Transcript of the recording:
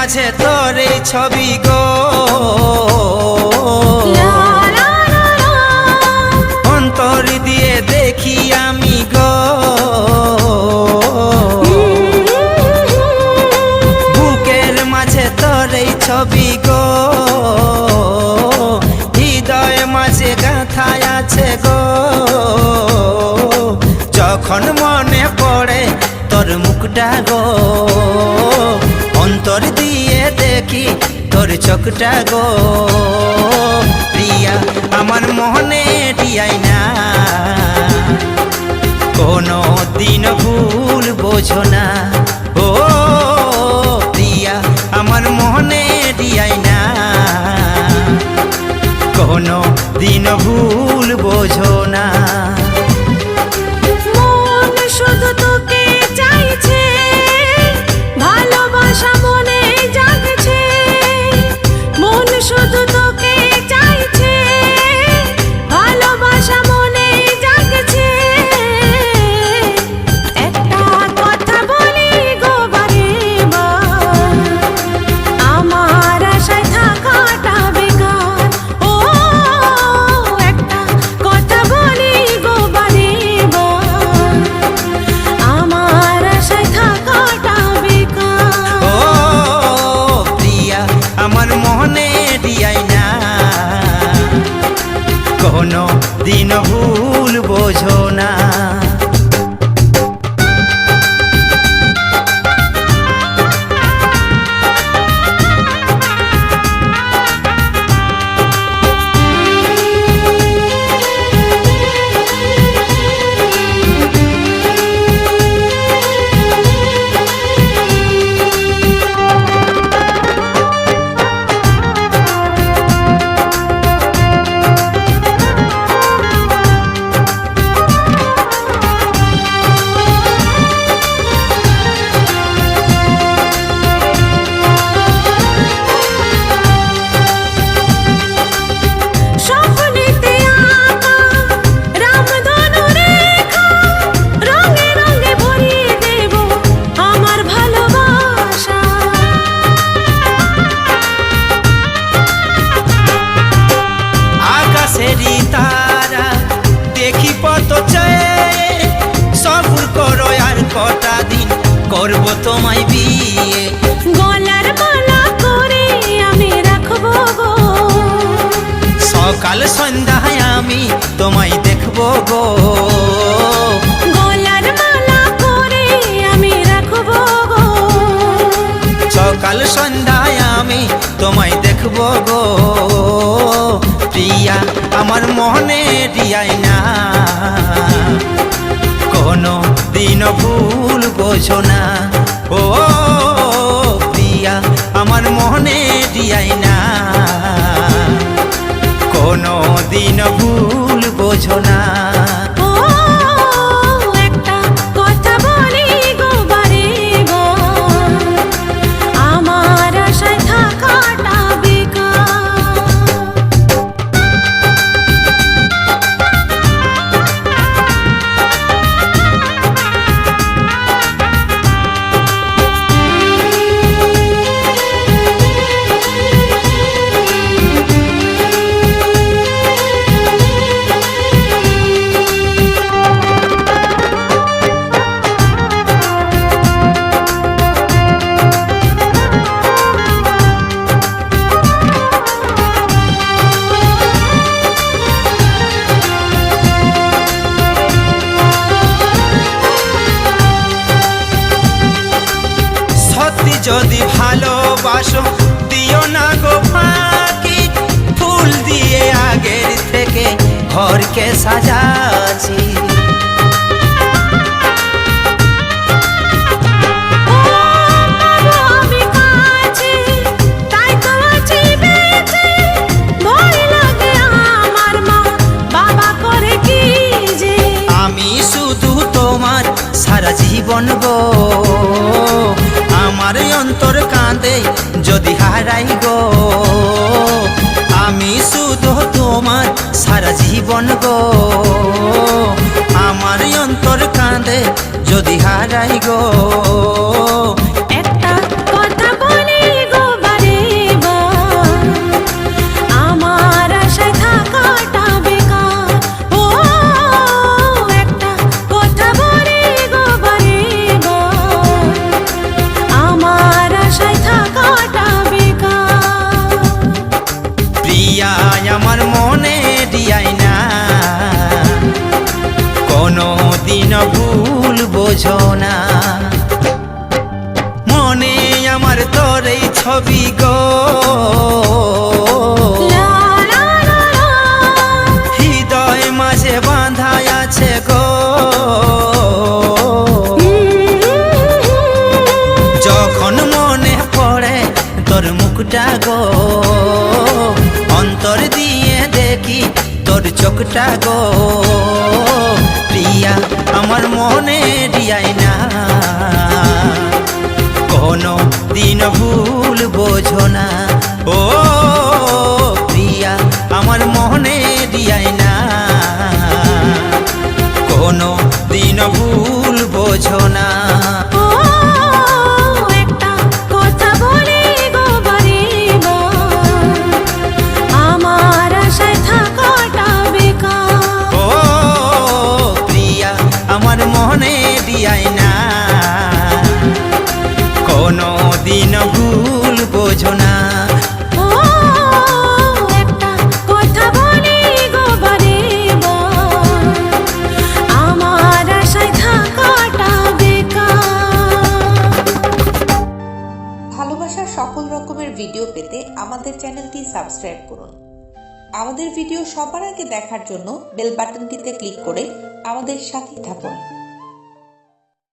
মাঝে তোর এই ছবি গো, অন্তর দিয়ে দেখি আমি গো, বুকের মাঝে তোর এই ছবি গো, হৃদয় মাঝে গাঁথায় আছে গো। যখন মনে পড়ে তোর মুখটা গো, অন্তর দিয়ে দেখি তোর চোখটা গো। প্রিয়া আমার মনে দিয়াই না, কোনো দিন ভুল বোঝো না। ও প্রিয়া আমার মনে দিয়াই না, কোনো দিন ভুল বোঝো না। মন শুধু তোকে চাইছে, ভালোবাসা মনে জাগছে। মন শুধু তোকে চাইছে, ভালোবাসা মনে জাগছে। একটা কথা বলি গো বারে বার, আমার আশায় থাকাটা বেকার। ও একটা কথা বলি গো বারে বার, আমার আশায় থাকাটা বেকার। ও প্রিয়া আমার মনে দিয়াই না, কোনো দিন ভুল বোঝো না। স্বপ্নেতে আঁকা রামধনু রেখা, রঙে রঙে ভরিয়ে দেব আমার ভালোবাসা। আকাশেরই তারা দেখি পত চায়, সবুর করো আর কটা দিন করব তোমায় বিয়ে। গলার মালা করে আমি রাখবো গো, সকাল সন্ধ্যায় আমি তোমায় দেখবো গো। গলার মালা করে আমি রাখবো গো। সকাল সন্ধ্যায় আমি তোমায় দেখবো গো। প্রিয়া আমার মনে দিয়াই না, কোনো দিন ভুল বোঝো না। ও প্রিয়া আমার মনে দিয়াই না, কোনো দিন ভুল বোঝো না। ও একটা কথা বলি গো বারে বার, আমার আশায় থাকাটা বেকার। সত্যি যদি ভালোবাসো দিও না গো ফাঁকি, ফুল দিয়ে আগের থেকে ঘরকে সাজাচ্ছি। আমি কাছে তাই তো আছি বেঁচে, ভয় লাগে আমার মা বাবা করে কি যে। আমি শুধু তোমার সারা জীবন গো, আমার অন্তর কাঁদে যদি হারাই গো। আমি শুধু তোমার সারা জীবন গো, আমার অন্তর কাঁদে যদি হারাই গো। একটা কথা বলি গো ছবি গো লা লা লা লা। হৃদয় মাঝে বাঁধা আছে গো যখন মনে পড়ে তোর মুখটা গো অন্তর দিয়ে দেখি তোর চোখটা গো প্রিয়া আমার মনে দিয়াই না কোনো দিন ভুল বোঝো না ও প্রিয়া আমার মনে দিয়াই না কোনো দিন ভুল বোঝো না ও একটা কথা বলি গো বারেবার, আমার আশায় থাকাটা বেকার। ও প্রিয়া আমার মনে দিয়াই না কোনো দিন ভুল বোঝো না ও একটা কথা বলি গো বারেবার, আমার আশায় থাকাটা বেকার। ভালোবাসার সকল রকমের ভিডিও পেতে আমাদের চ্যানেলটি সাবস্ক্রাইব করুন। আমাদের ভিডিও সবার আগে দেখার জন্য বেল বাটনটিতে ক্লিক করে আমাদের সাথেই থাকুন।